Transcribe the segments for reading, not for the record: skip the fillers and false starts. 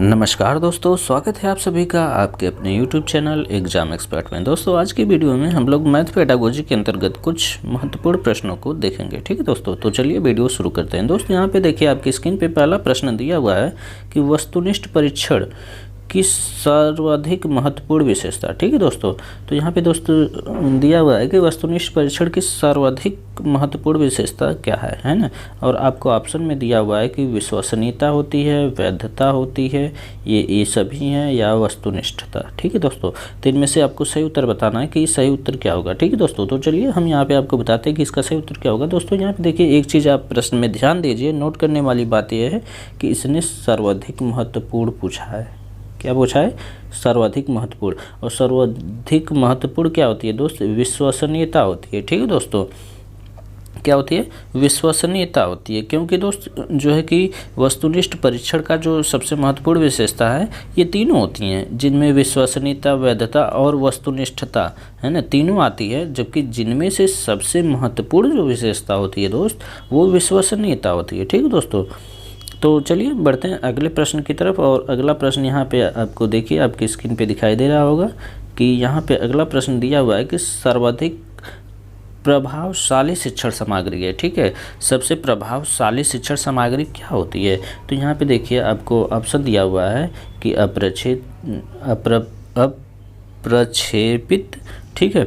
नमस्कार दोस्तों, स्वागत है आप सभी का आपके अपने YouTube चैनल एग्जाम एक्सपर्ट में। दोस्तों आज की वीडियो में हम लोग मैथ पेडागोजी के अंतर्गत कुछ महत्वपूर्ण प्रश्नों को देखेंगे। ठीक है दोस्तों, तो चलिए वीडियो शुरू करते हैं। दोस्तों यहाँ पे देखिए आपकी स्क्रीन पे पहला प्रश्न दिया हुआ है कि वस्तुनिष्ठ परीक्षण की सर्वाधिक महत्वपूर्ण विशेषता। ठीक है दोस्तों, तो यहाँ पे दोस्तों दिया हुआ है कि वस्तुनिष्ठ परीक्षण की सर्वाधिक महत्वपूर्ण विशेषता क्या है ना। और आपको ऑप्शन में दिया हुआ है कि विश्वसनीयता होती है, वैधता होती है, ये सभी हैं, या वस्तुनिष्ठता। ठीक है दोस्तों, तो इनमें से आपको सही उत्तर बताना है कि सही उत्तर क्या होगा। ठीक है दोस्तों, तो चलिए हम यहाँ पे आपको बताते हैं कि इसका सही उत्तर क्या होगा। दोस्तों यहाँ पे देखिए एक चीज़ आप प्रश्न में ध्यान दीजिए, नोट करने वाली बात यह है कि इसने सर्वाधिक महत्वपूर्ण पूछा है। क्या पूछा है? सर्वाधिक महत्वपूर्ण। और सर्वाधिक महत्वपूर्ण क्या होती है दोस्त? विश्वसनीयता होती है। ठीक है दोस्तों, क्या होती है? विश्वसनीयता होती है। क्योंकि दोस्त जो है कि वस्तुनिष्ठ परीक्षण का जो सबसे महत्वपूर्ण विशेषता है, ये तीनों होती हैं, जिनमें विश्वसनीयता, वैधता और वस्तुनिष्ठता है ना, तीनों आती है। जबकि जिनमें से सबसे महत्वपूर्ण जो विशेषता होती है दोस्त, वो विश्वसनीयता होती है। ठीक है दोस्तों, तो चलिए बढ़ते हैं अगले प्रश्न की तरफ। और अगला प्रश्न यहाँ पे आपको देखिए आपकी स्क्रीन पे दिखाई दे रहा होगा कि यहाँ पे अगला प्रश्न दिया हुआ है कि सर्वाधिक प्रभावशाली शिक्षण सामग्री है। ठीक है, सबसे प्रभावशाली शिक्षण सामग्री क्या होती है? तो यहाँ पे देखिए आपको ऑप्शन दिया हुआ है कि अप्रक्षेपित, ठीक है,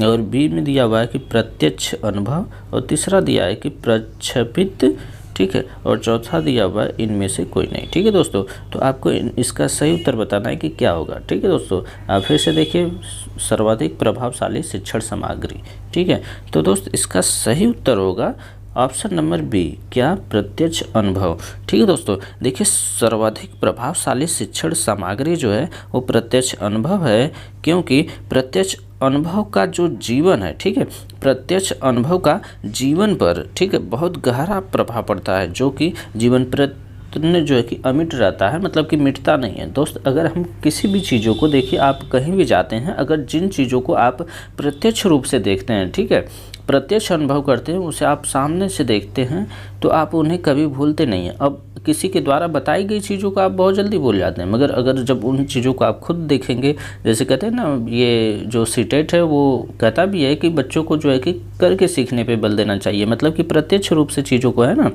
और बी में दिया हुआ है कि प्रत्यक्ष अनुभव, और तीसरा दिया है कि प्रक्षेपित, ठीक है, और चौथा दिया हुआ है इनमें से कोई नहीं। ठीक है दोस्तों, तो आपको इसका सही उत्तर बताना है कि क्या होगा। ठीक है दोस्तों, आप फिर से देखिए सर्वाधिक प्रभावशाली शिक्षण सामग्री। ठीक है, तो दोस्त इसका सही उत्तर होगा ऑप्शन नंबर बी, क्या? प्रत्यक्ष अनुभव। ठीक है दोस्तों, देखिए सर्वाधिक प्रभावशाली शिक्षण सामग्री जो है वो प्रत्यक्ष अनुभव है। क्योंकि प्रत्यक्ष अनुभव का जो जीवन है, ठीक है, प्रत्यक्ष अनुभव का जीवन पर, ठीक है, बहुत गहरा प्रभाव पड़ता है, जो कि जीवन प्रत्यक्ष जो है कि अमिट रहता है, मतलब कि मिटता नहीं है। दोस्त अगर हम किसी भी चीज़ों को देखिए, आप कहीं भी जाते हैं, अगर जिन चीज़ों को आप प्रत्यक्ष रूप से देखते हैं, ठीक है, प्रत्यक्ष अनुभव करते हैं, उसे आप सामने से देखते हैं, तो आप उन्हें कभी भूलते नहीं हैं। अब किसी के द्वारा बताई गई चीज़ों को आप बहुत जल्दी भूल जाते हैं, मगर अगर जब उन चीज़ों को आप खुद देखेंगे, जैसे कहते हैं ना, ये जो सीटेट है वो कहता भी है कि बच्चों को जो है कि करके सीखने पे बल देना चाहिए, मतलब कि प्रत्यक्ष रूप से चीज़ों को, है ना।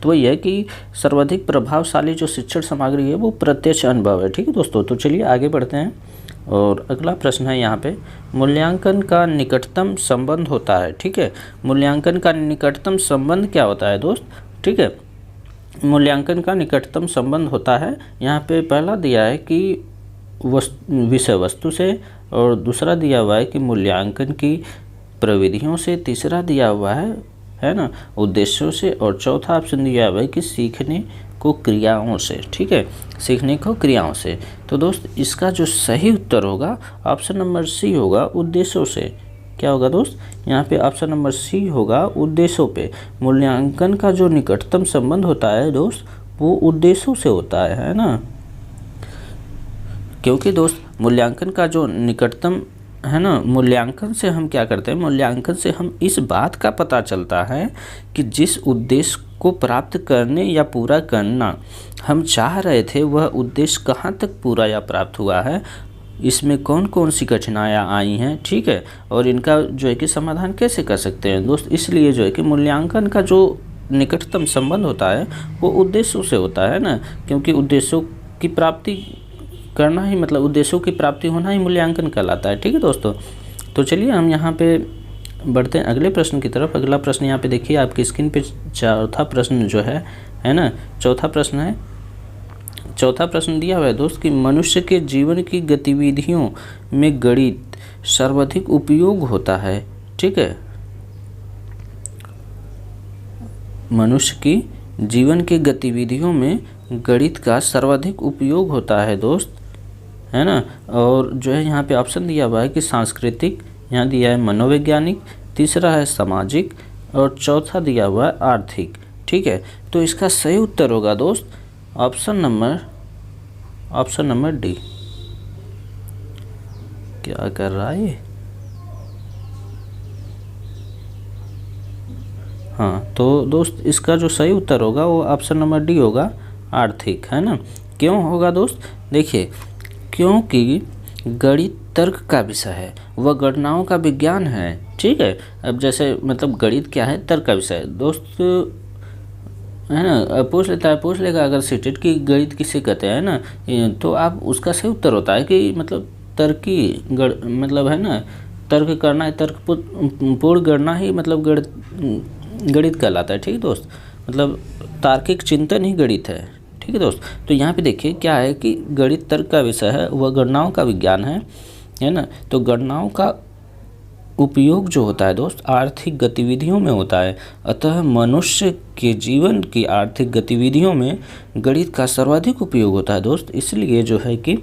तो वही है कि सर्वाधिक प्रभावशाली जो शिक्षण सामग्री है वो प्रत्यक्ष अनुभव है। ठीक है दोस्तों, तो चलिए आगे बढ़ते हैं। और अगला प्रश्न है यहाँ पे, मूल्यांकन का निकटतम संबंध होता है। ठीक है, मूल्यांकन का निकटतम संबंध क्या होता है दोस्त? ठीक है, मूल्यांकन का निकटतम संबंध होता है, यहाँ पे पहला दिया है कि विषय वस्तु से, और दूसरा दिया हुआ है कि मूल्यांकन की प्रविधियों से, तीसरा दिया हुआ है ना, उद्देश्यों से, और चौथा ऑप्शन दिया हुआ है कि सीखने को क्रियाओं से। ठीक है, सीखने को क्रियाओं से। तो दोस्त इसका जो सही उत्तर होगा ऑप्शन नंबर सी होगा, उद्देश्यों से। क्या होगा दोस्त? यहाँ पे ऑप्शन नंबर सी होगा, उद्देश्यों पे। मूल्यांकन का जो निकटतम संबंध होता है दोस्त, वो उद्देश्यों से होता है ना। क्योंकि दोस्त मूल्यांकन का जो निकटतम है ना, मूल्यांकन से हम क्या करते हैं? मूल्यांकन से हम इस बात का पता चलता है कि जिस उद्देश्य को प्राप्त करने या पूरा करना हम चाह रहे थे, वह उद्देश्य कहाँ तक पूरा या प्राप्त हुआ है, इसमें कौन कौन सी कठिनाइयाँ आई हैं, ठीक है, और इनका जो है कि समाधान कैसे कर सकते हैं दोस्त। इसलिए जो है कि मूल्यांकन का जो निकटतम संबंध होता है वो उद्देश्यों से होता है ना। क्योंकि उद्देश्यों की प्राप्ति करना ही, मतलब उद्देश्यों की प्राप्ति होना ही मूल्यांकन कहलाता है। ठीक है दोस्तों, तो चलिए हम यहाँ पे बढ़ते हैं अगले प्रश्न की तरफ। अगला प्रश्न यहाँ पे देखिए आपकी स्क्रीन पे चौथा प्रश्न जो है ना, चौथा प्रश्न दिया हुआ है दोस्त कि मनुष्य के जीवन की गतिविधियों में गणित सर्वाधिक उपयोग होता है। ठीक है, मनुष्य की जीवन की गतिविधियों में गणित का सर्वाधिक उपयोग होता है दोस्त, है ना। और जो है यहाँ पे ऑप्शन दिया हुआ है कि सांस्कृतिक, यहाँ दिया है मनोवैज्ञानिक, तीसरा है सामाजिक, और चौथा दिया हुआ है आर्थिक। ठीक है, तो इसका सही उत्तर होगा दोस्त ऑप्शन नंबर डी। क्या कर रहा है ये? हाँ, तो दोस्त इसका जो सही उत्तर होगा वो ऑप्शन नंबर डी होगा, आर्थिक, है ना। क्यों होगा दोस्त? देखिए, क्योंकि गणित तर्क का विषय है, वह गणनाओं का विज्ञान है। ठीक है, अब जैसे मतलब गणित क्या है? तर्क का विषय है दोस्त, है ना। अब पूछ लेगा अगर सीटेट की गणित किसे कहते हैं ना, तो आप उसका सही उत्तर होता है कि मतलब तर्की मतलब है ना, तर्क करना है, तर्क पूर्ण गणना ही मतलब गणित कहलाता है। ठीक है दोस्त, मतलब तार्किक चिंतन ही गणित है। ठीक है दोस्त, तो यहाँ पे देखिए क्या है कि गणित तर्क का विषय है, वह गणनाओं का विज्ञान है ना। तो गणनाओं का उपयोग जो होता है दोस्त आर्थिक गतिविधियों में होता है, अतः मनुष्य के जीवन की आर्थिक गतिविधियों में गणित का सर्वाधिक उपयोग होता है दोस्त। इसलिए जो है कि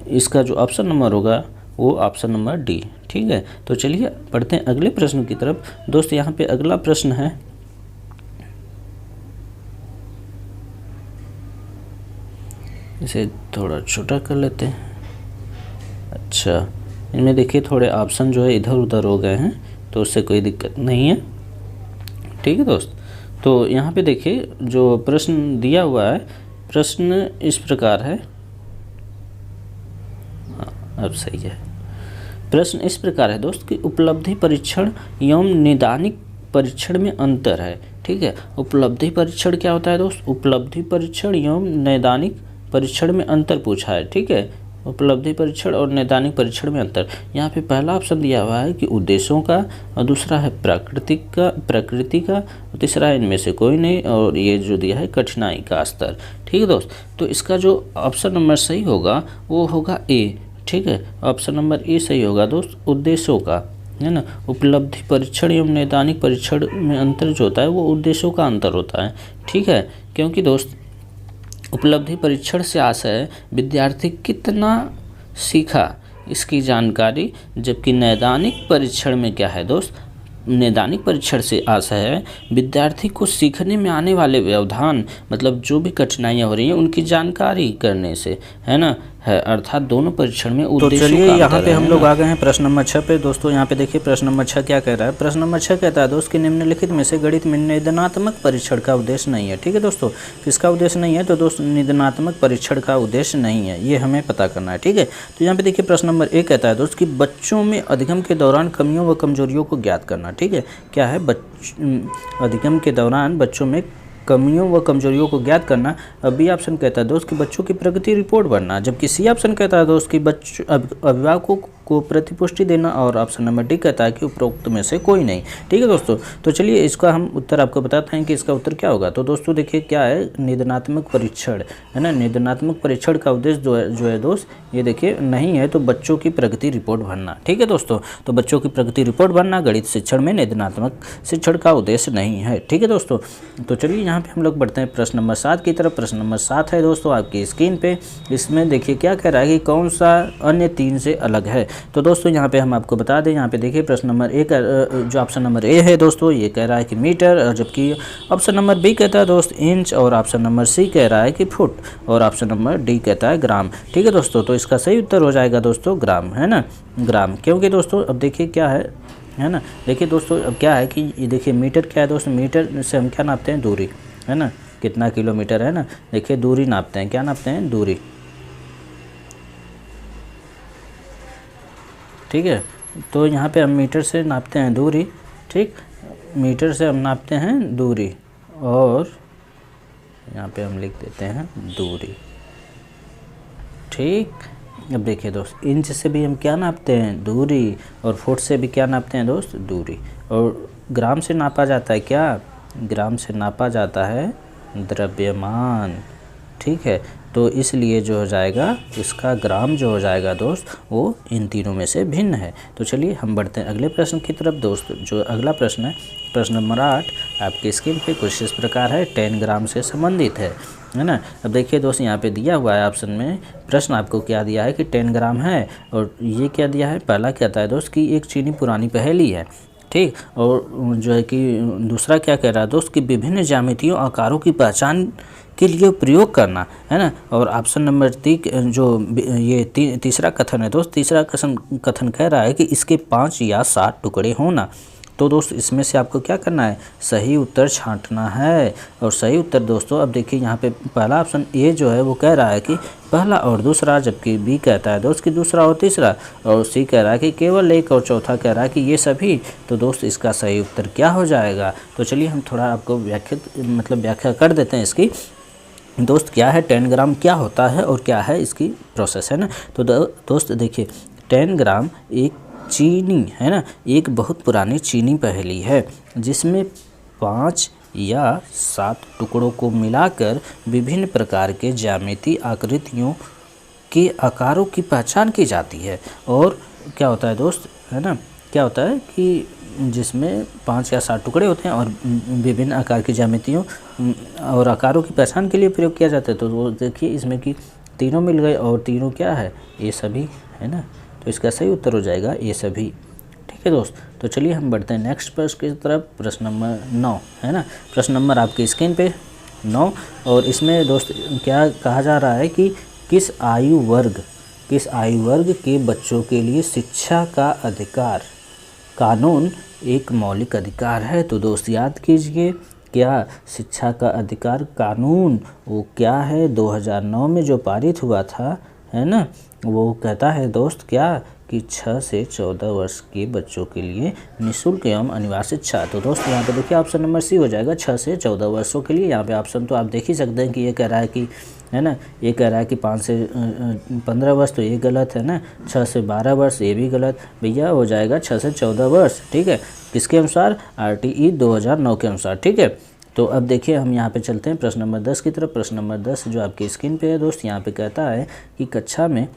इसका जो ऑप्शन नंबर होगा वो ऑप्शन नंबर डी। ठीक है, तो चलिए पढ़ते हैं अगले प्रश्न की तरफ। दोस्त यहाँ पे अगला प्रश्न है, इसे थोड़ा छोटा कर लेते हैं। अच्छा, इनमें देखिए थोड़े ऑप्शन जो है इधर उधर हो गए हैं, तो उससे कोई दिक्कत नहीं है। ठीक है दोस्त, तो यहाँ पे देखिए जो प्रश्न दिया हुआ है, प्रश्न इस प्रकार है। हाँ, अब सही है। प्रश्न इस प्रकार है दोस्त कि उपलब्धि परीक्षण एवं निदानिक परीक्षण में अंतर है। ठीक है, उपलब्धि परीक्षण क्या होता है दोस्त? उपलब्धि परीक्षण एवं नैदानिक परीक्षण में अंतर पूछा है। ठीक है, उपलब्धि परीक्षण और नैदानिक परीक्षण में अंतर। यहाँ पे पहला ऑप्शन दिया हुआ है कि उद्देश्यों का, और दूसरा है प्रकृति का, और तीसरा है इनमें से कोई नहीं, और ये जो दिया है कठिनाई का स्तर। ठीक है दोस्त, तो इसका जो ऑप्शन नंबर सही होगा वो होगा ए। ठीक है, ऑप्शन नंबर ए सही होगा दोस्त, उद्देश्यों का, है ना। उपलब्धि परीक्षण एवं नैदानिक परीक्षण में अंतर जो होता है वो उद्देश्यों का अंतर होता है। ठीक है, क्योंकि दोस्त उपलब्धि परीक्षण से आशय है विद्यार्थी कितना सीखा इसकी जानकारी, जबकि नैदानिक परीक्षण में क्या है दोस्त? नैदानिक परीक्षण से आशय है विद्यार्थी को सीखने में आने वाले व्यवधान, मतलब जो भी कठिनाइयाँ हो रही हैं उनकी जानकारी करने से, है ना, है। अर्थात दोनों परीक्षण में उद्देश्यों का अंतर है। तो चलिए यहाँ पे हम लोग आ गए हैं प्रश्न नंबर 6 पे। दोस्तों यहाँ पे देखिए प्रश्न नंबर 6 क्या कह रहा है। प्रश्न नंबर 6 कहता है दोस्त कि निम्नलिखित में से गणित में निदानात्मक परीक्षण का उद्देश्य नहीं है। ठीक है दोस्तों, किसका उद्देश्य नहीं है? तो दोस्त निदानात्मक परीक्षण का उद्देश्य नहीं है, ये हमें पता करना है। ठीक है, तो यहाँ पे देखिए प्रश्न नंबर 1 कहता है दोस्त कि बच्चों में अधिगम के दौरान कमियों व कमजोरियों को ज्ञात करना। ठीक है, क्या है? अधिगम के दौरान बच्चों में कमियों व कमजोरियों को ज्ञात करना। बी ऑप्शन कहता है दोस्त कि बच्चों की प्रगति रिपोर्ट बनना, जबकि सी ऑप्शन कहता है दोस्त कि अभिभावकों को प्रतिपुष्टि देना, और ऑप्शन नंबर डी कहता है कि उपरोक्त में से कोई नहीं। ठीक है दोस्तों, तो चलिए इसका हम उत्तर आपको बताते हैं कि इसका उत्तर क्या होगा। तो दोस्तों देखिए क्या है, निदानात्मक परीक्षण, है ना। निदानात्मक परीक्षण का उद्देश्य जो है दोस्त, ये देखिए नहीं है तो बच्चों की प्रगति रिपोर्ट भरना। ठीक है दोस्तों, तो बच्चों की प्रगति रिपोर्ट भरना गणित शिक्षण में निदानात्मक शिक्षण का उद्देश्य नहीं है। ठीक है दोस्तों, तो चलिए यहाँ पे हम लोग बढ़ते हैं प्रश्न नंबर 7 की तरफ। प्रश्न नंबर 7 है दोस्तों आपकी स्क्रीन पे। इसमें देखिए क्या कह रहा है कि कौन सा अन्य 3 से अलग है। तो दोस्तों यहाँ पे हम आपको बता दें, यहाँ पे देखिए प्रश्न नंबर 1 जो ऑप्शन नंबर ए है दोस्तों, ये कह रहा है कि मीटर, और जबकि ऑप्शन नंबर बी कहता है दोस्त इंच, और ऑप्शन नंबर सी कह रहा है कि फुट, और ऑप्शन नंबर डी कहता है ग्राम। ठीक है दोस्तों, तो इसका सही उत्तर हो जाएगा दोस्तों ग्राम, है ना, ग्राम। क्योंकि दोस्तों अब देखिए क्या है ना, देखिए दोस्तों अब क्या है कि ये देखिए मीटर क्या है दोस्तों, मीटर से हम क्या नापते हैं? दूरी, है ना, कितना किलोमीटर, है ना। देखिए दूरी नापते हैं, क्या नापते हैं? दूरी। ठीक है, तो यहाँ पे हम मीटर से नापते हैं दूरी। ठीक, मीटर से हम नापते हैं दूरी, और यहाँ पे हम लिख देते हैं दूरी। ठीक, अब देखिए दोस्त इंच से भी हम क्या नापते हैं? दूरी, और फुट से भी क्या नापते हैं दोस्त? दूरी। और ग्राम से नापा जाता है क्या? ग्राम से नापा जाता है द्रव्यमान। ठीक है, तो इसलिए जो हो जाएगा इसका ग्राम जो हो जाएगा दोस्त वो इन तीनों में से भिन्न है। तो चलिए हम बढ़ते हैं अगले प्रश्न की तरफ दोस्त। जो अगला प्रश्न है, प्रश्न नंबर 8 आपके स्क्रीन पे कुछ इस प्रकार है, 10 ग्राम से संबंधित है ना। अब देखिए दोस्त यहाँ पे दिया हुआ है ऑप्शन में, प्रश्न आपको क्या दिया है कि 10 ग्राम है, और ये क्या दिया है, पहला कहता है दोस्त कि एक चीनी पुरानी पहेली है। ठीक, और जो है कि दूसरा क्या कह रहा है दोस्त कि विभिन्न ज्यामितियों आकारों की पहचान के लिए प्रयोग करना, है ना। और ऑप्शन नंबर 3 जो ये तीसरा कथन है दोस्त, तीसरा कथन कह रहा है कि इसके 5 या 7 टुकड़े होना। तो दोस्त इसमें से आपको क्या करना है, सही उत्तर छांटना है। और सही उत्तर दोस्तों अब देखिए यहाँ पे पहला ऑप्शन ए जो है वो कह रहा है कि पहला और दूसरा, जबकि बी कहता है दोस्त कि दूसरा और तीसरा, और सी कह रहा है कि केवल एक, और चौथा कह रहा है कि ये सभी। तो दोस्त इसका सही उत्तर क्या हो जाएगा? तो चलिए हम थोड़ा आपको व्याख्या कर देते हैं इसकी। दोस्त क्या है 10 ग्राम, क्या होता है और क्या है इसकी प्रोसेस, है ना। तो दोस्त देखिए 10 ग्राम एक चीनी, है ना, एक बहुत पुरानी चीनी पहेली है जिसमें 5 या 7 टुकड़ों को मिलाकर विभिन्न प्रकार के ज्यामितीय आकृतियों के आकारों की पहचान की जाती है। और क्या होता है दोस्त, है ना, क्या होता है कि जिसमें 5 या 7 टुकड़े होते हैं और विभिन्न आकार की ज्यामितियों और आकारों की पहचान के लिए प्रयोग किया जाता है। तो वो देखिए इसमें कि तीनों मिल गए और तीनों क्या है, ये सभी, है ना। तो इसका सही उत्तर हो जाएगा ये सभी। ठीक है दोस्त, तो चलिए हम बढ़ते हैं नेक्स्ट प्रश्न की तरफ। प्रश्न नंबर 9, है ना। प्रश्न नंबर आपकी स्क्रीन पे 9, और इसमें दोस्त क्या कहा जा रहा है कि किस आयु वर्ग के बच्चों के लिए शिक्षा का अधिकार कानून एक मौलिक अधिकार है। तो दोस्त याद कीजिए, क्या शिक्षा का अधिकार कानून वो क्या है, 2009 में जो पारित हुआ था, है ना, वो कहता है दोस्त क्या कि 6 से 14 वर्ष के बच्चों के लिए निःशुल्क एवं अनिवार्य शिक्षा। तो दोस्त यहाँ पे देखिए ऑप्शन नंबर सी हो जाएगा, 6 से 14 वर्षों के लिए। यहाँ पे ऑप्शन तो आप देख ही सकते हैं कि ये कह रहा है कि, है ना, ये कह रहा है कि 5 से 15 वर्ष, तो ये गलत है ना। 6 से 12 वर्ष, ये भी गलत भैया, हो जाएगा 6 से 14 वर्ष। ठीक है, किसके अनुसार, RTE 2009 के अनुसार। ठीक है, तो अब देखिए हम यहाँ पे चलते हैं प्रश्न नंबर 10 की तरफ। प्रश्न नंबर 10 जो आपकी स्क्रीन पे है दोस्त, यहाँ पे कहता है कि कक्षा में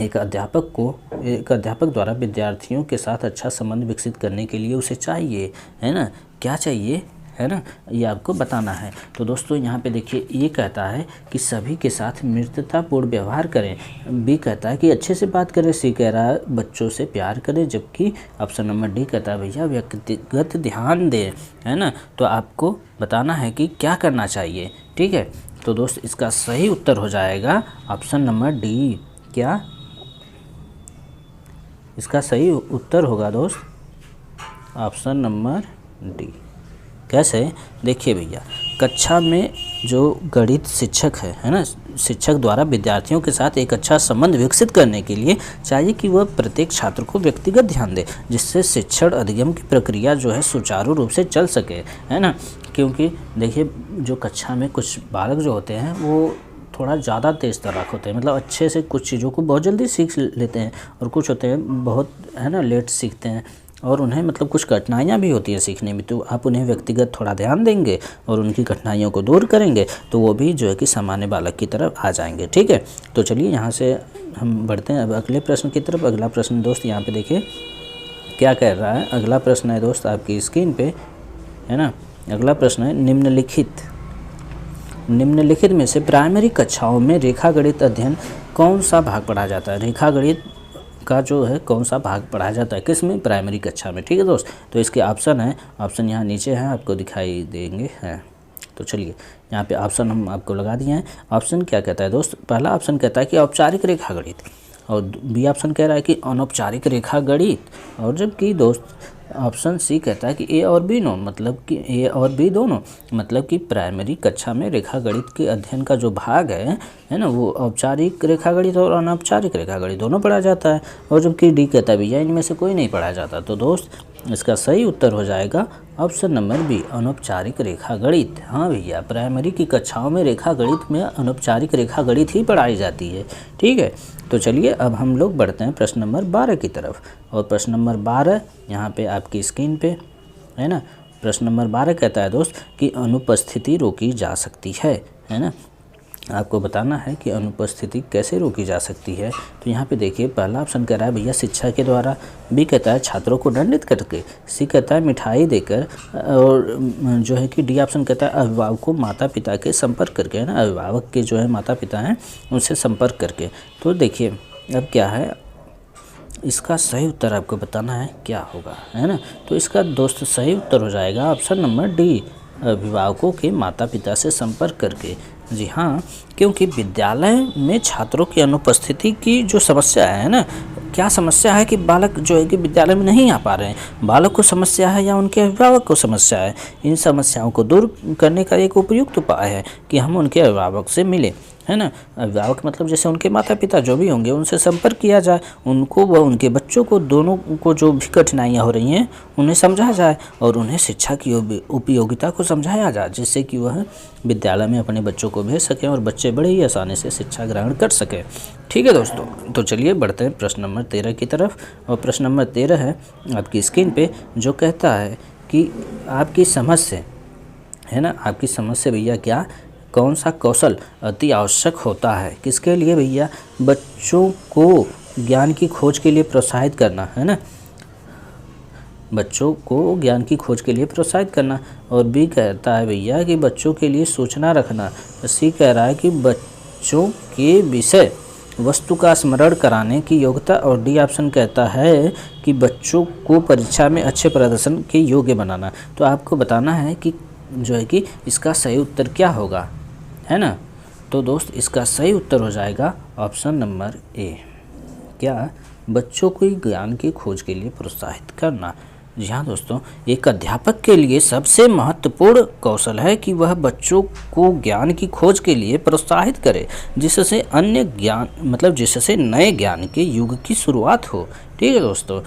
एक अध्यापक द्वारा विद्यार्थियों के साथ अच्छा संबंध विकसित करने के लिए उसे चाहिए, है ना, क्या चाहिए, है ना, ये आपको बताना है। तो दोस्तों यहाँ पे देखिए ये कहता है कि सभी के साथ मित्रतापूर्ण व्यवहार करें, बी कहता है कि अच्छे से बात करें, सी कह रहा है बच्चों से प्यार करें, जबकि ऑप्शन नंबर डी कहता है भैया व्यक्तिगत ध्यान दें, है ना। तो आपको बताना है कि क्या करना चाहिए। ठीक है, तो दोस्त इसका सही उत्तर हो जाएगा ऑप्शन नंबर डी। क्या इसका सही उत्तर होगा दोस्त ऑप्शन नंबर डी। कैसे, देखिए भैया, कक्षा में जो गणित शिक्षक है ना, शिक्षक द्वारा विद्यार्थियों के साथ एक अच्छा संबंध विकसित करने के लिए चाहिए कि वह प्रत्येक छात्र को व्यक्तिगत ध्यान दे, जिससे शिक्षण अधिगम की प्रक्रिया जो है सुचारू रूप से चल सके, है ना। क्योंकि देखिए जो कक्षा में कुछ बालक जो होते हैं वो थोड़ा ज़्यादा तेज़ तर्राक होते हैं, मतलब अच्छे से कुछ चीज़ों को बहुत जल्दी सीख लेते हैं, और कुछ होते हैं बहुत, है ना, लेट सीखते हैं, और उन्हें मतलब कुछ कठिनाइयाँ भी होती हैं सीखने में। तो आप उन्हें व्यक्तिगत थोड़ा ध्यान देंगे और उनकी कठिनाइयों को दूर करेंगे तो वो भी जो है कि सामान्य बालक की तरफ आ जाएंगे। ठीक है, तो चलिए यहाँ से हम बढ़ते हैं अब अगले प्रश्न की तरफ। अगला प्रश्न दोस्त यहाँ पे देखिए क्या कह रहा है। अगला प्रश्न है दोस्त आपकी स्क्रीन पे, है ना। अगला प्रश्न है निम्नलिखित में से प्राइमरी कक्षाओं में रेखागणित अध्ययन कौन सा भाग पढ़ा जाता है। रेखागणित का जो है कौन सा भाग पढ़ाया जाता है, किस में, प्राइमरी कक्षा में। ठीक है दोस्त, तो इसके ऑप्शन है, ऑप्शन यहाँ नीचे हैं, आपको दिखाई देंगे हैं। तो चलिए यहाँ पे ऑप्शन हम आपको लगा दिए हैं। ऑप्शन क्या कहता है दोस्त, पहला ऑप्शन कहता है कि औपचारिक रेखागणित, और बी ऑप्शन कह रहा है कि अनौपचारिक रेखागणित, और जबकि दोस्त ऑप्शन सी कहता है कि ए और बी दोनों, मतलब कि ए और बी दोनों, मतलब कि प्राइमरी कक्षा में रेखागणित के अध्ययन का जो भाग है ना, वो औपचारिक रेखागणित और अनौपचारिक रेखागणित दोनों पढ़ा जाता है, और जबकि डी कहता है भैया इनमें से कोई नहीं पढ़ा जाता। तो दोस्त इसका सही उत्तर हो जाएगा ऑप्शन नंबर बी, अनौपचारिक रेखागणित। हाँ भैया, प्राइमरी की कक्षाओं में रेखागणित में अनौपचारिक रेखागणित ही पढ़ाई जाती है। ठीक है, तो चलिए अब हम लोग बढ़ते हैं प्रश्न नंबर 12 की तरफ। और प्रश्न नंबर 12 यहाँ पे आपकी स्क्रीन पे है ना। प्रश्न नंबर 12 कहता है दोस्त कि अनुपस्थिति रोकी जा सकती है ना। आपको बताना है कि अनुपस्थिति कैसे रोकी जा सकती है। तो यहाँ पे देखिए पहला ऑप्शन कह रहा है भैया शिक्षा के द्वारा, बी कहता है छात्रों को दंडित करके, सी कहता है मिठाई देकर, और जो है कि डी ऑप्शन कहता है अभिभावकों माता पिता के संपर्क करके, है ना, अभिभावक के जो है माता पिता हैं उनसे संपर्क करके। तो देखिए अब क्या है, इसका सही उत्तर आपको बताना है क्या होगा, है ना। तो इसका दोस्त सही उत्तर हो जाएगा ऑप्शन नंबर डी, अभिभावकों के माता पिता से संपर्क करके। जी हाँ, क्योंकि विद्यालय में छात्रों की अनुपस्थिति की जो समस्या है ना, क्या समस्या है कि बालक जो है कि विद्यालय में नहीं आ पा रहे हैं, बालक को समस्या है या उनके अभिभावक को समस्या है। इन समस्याओं को दूर करने का एक उपयुक्त उपाय है कि हम उनके अभिभावक से मिलें, है ना। अभिभावक मतलब जैसे उनके माता पिता जो भी होंगे उनसे संपर्क किया जाए, उनको व उनके बच्चों को दोनों को जो भी कठिनाइयाँ हो रही हैं उन्हें समझाया जाए और उन्हें शिक्षा की उपयोगिता को समझाया जाए, जिससे कि वह विद्यालय में अपने बच्चों को भेज सकें और बच्चे बड़े ही आसानी से शिक्षा ग्रहण कर सकें। ठीक है दोस्तों, तो चलिए बढ़ते हैं प्रश्न नंबर 13 की तरफ। और प्रश्न नंबर 13 है आपकी स्क्रीन पे, जो कहता है कि आपकी समझ से, है ना, आपकी समझ से भैया क्या कौन सा कौशल अति आवश्यक होता है, किसके लिए भैया, बच्चों को ज्ञान की खोज के लिए प्रोत्साहित करना, है ना, बच्चों को ज्ञान की खोज के लिए प्रोत्साहित करना। और बी कहता है भैया कि बच्चों के लिए सूचना रखना। सी कह रहा है कि बच्चों के विषय वस्तु का स्मरण कराने की योग्यता। और डी ऑप्शन कहता है कि बच्चों को परीक्षा में अच्छे प्रदर्शन के योग्य बनाना। तो आपको बताना है कि जो है कि इसका सही उत्तर क्या होगा, है ना। तो दोस्त इसका सही उत्तर हो जाएगा ऑप्शन नंबर ए, क्या, बच्चों को ज्ञान की खोज के लिए प्रोत्साहित करना। जी हाँ दोस्तों, एक अध्यापक के लिए सबसे महत्वपूर्ण कौशल है कि वह बच्चों को ज्ञान की खोज के लिए प्रोत्साहित करे, जिससे अन्य ज्ञान मतलब जिससे नए ज्ञान के युग की शुरुआत हो। ठीक है दोस्तों,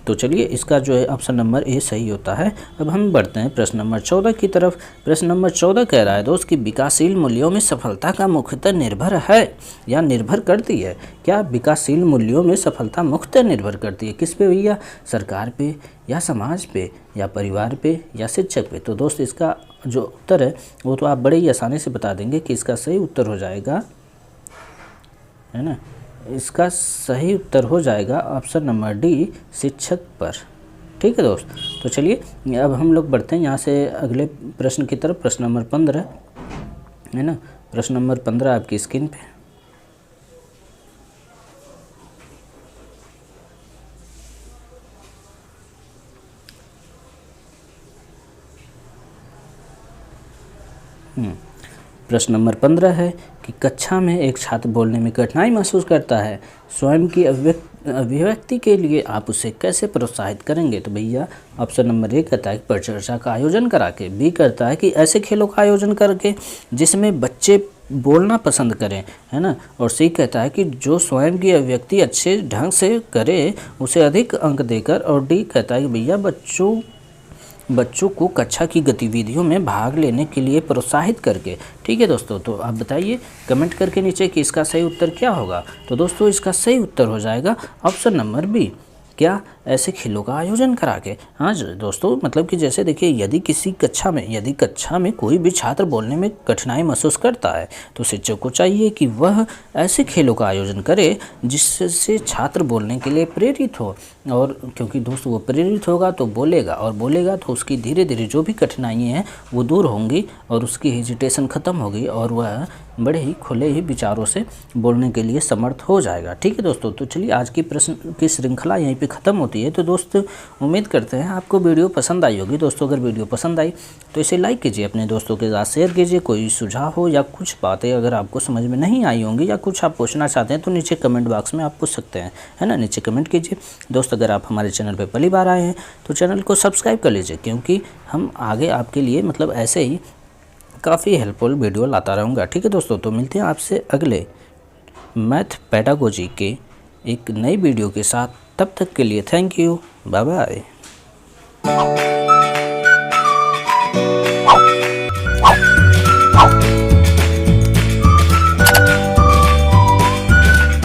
तो चलिए इसका जो है ऑप्शन नंबर ए सही होता है। अब हम बढ़ते हैं प्रश्न नंबर 14 की तरफ। प्रश्न नंबर 14 कह रहा है दोस्त कि विकासशील मूल्यों में सफलता का मुख्यतः निर्भर है या निर्भर करती है। क्या विकासशील मूल्यों में सफलता मुख्यतः निर्भर करती है, किस पे भैया, सरकार पे या समाज पे या परिवार पे या शिक्षक पे। तो दोस्त इसका जो उत्तर है वो तो आप बड़े ही आसानी से बता देंगे कि इसका सही उत्तर हो जाएगा, है ना, इसका सही उत्तर हो जाएगा ऑप्शन नंबर डी, शिक्षक पर। ठीक है दोस्त, तो चलिए अब हम लोग बढ़ते हैं यहाँ से अगले प्रश्न की तरफ। प्रश्न नंबर 15, है ना, प्रश्न नंबर 15 आपकी स्क्रीन पे। प्रश्न नंबर 15 है कि कक्षा में एक छात्र बोलने में कठिनाई महसूस करता है, स्वयं की अभिव्यक्ति के लिए आप उसे कैसे प्रोत्साहित करेंगे। तो भैया ऑप्शन नंबर ए कहता है कि परिचर्चा का आयोजन करा के। बी करता है कि ऐसे खेलों का आयोजन करके जिसमें बच्चे बोलना पसंद करें, है ना। और सी कहता है कि जो स्वयं की अभिव्यक्ति अच्छे ढंग से करे उसे अधिक अंक देकर। और डी कहता है कि भैया बच्चों को कक्षा की गतिविधियों में भाग लेने के लिए प्रोत्साहित करके। ठीक है दोस्तों, तो आप बताइए कमेंट करके नीचे कि इसका सही उत्तर क्या होगा। तो दोस्तों इसका सही उत्तर हो जाएगा ऑप्शन नंबर बी, क्या, ऐसे खेलों का आयोजन करा के। हाँ दोस्तों, मतलब कि जैसे देखिए यदि कक्षा में कोई भी छात्र बोलने में कठिनाई महसूस करता है तो शिक्षक को चाहिए कि वह ऐसे खेलों का आयोजन करे जिससे छात्र बोलने के लिए प्रेरित हो। और क्योंकि दोस्तों वो प्रेरित होगा तो बोलेगा, और बोलेगा तो उसकी धीरे धीरे जो भी कठिनाइयाँ हैं वो दूर होंगी और उसकी हेजिटेशन ख़त्म होगी और वह बड़े ही खुले ही विचारों से बोलने के लिए समर्थ हो जाएगा। ठीक है दोस्तों, तो चलिए आज की प्रश्न की श्रृंखला यहीं पे ख़त्म होती है। तो दोस्तों उम्मीद करते हैं आपको वीडियो पसंद आई होगी। दोस्तों अगर वीडियो पसंद आई तो इसे लाइक कीजिए, अपने दोस्तों के साथ शेयर कीजिए। कोई सुझाव हो या कुछ बातें अगर आपको समझ में नहीं आई होंगी या कुछ आप पूछना चाहते हैं तो नीचे कमेंट बॉक्स में आप पूछ सकते हैं, है ना, नीचे कमेंट कीजिए। दोस्त अगर आप हमारे चैनल पर पहली बार आए हैं तो चैनल को सब्सक्राइब कर लीजिए, क्योंकि हम आगे आपके लिए मतलब ऐसे ही काफ़ी हेल्पफुल वीडियो लाता रहूँगा। ठीक है दोस्तों, तो मिलते हैं आपसे अगले मैथ पेडागोजी के एक नई वीडियो के साथ। तब तक के लिए थैंक यू, बाय बाय।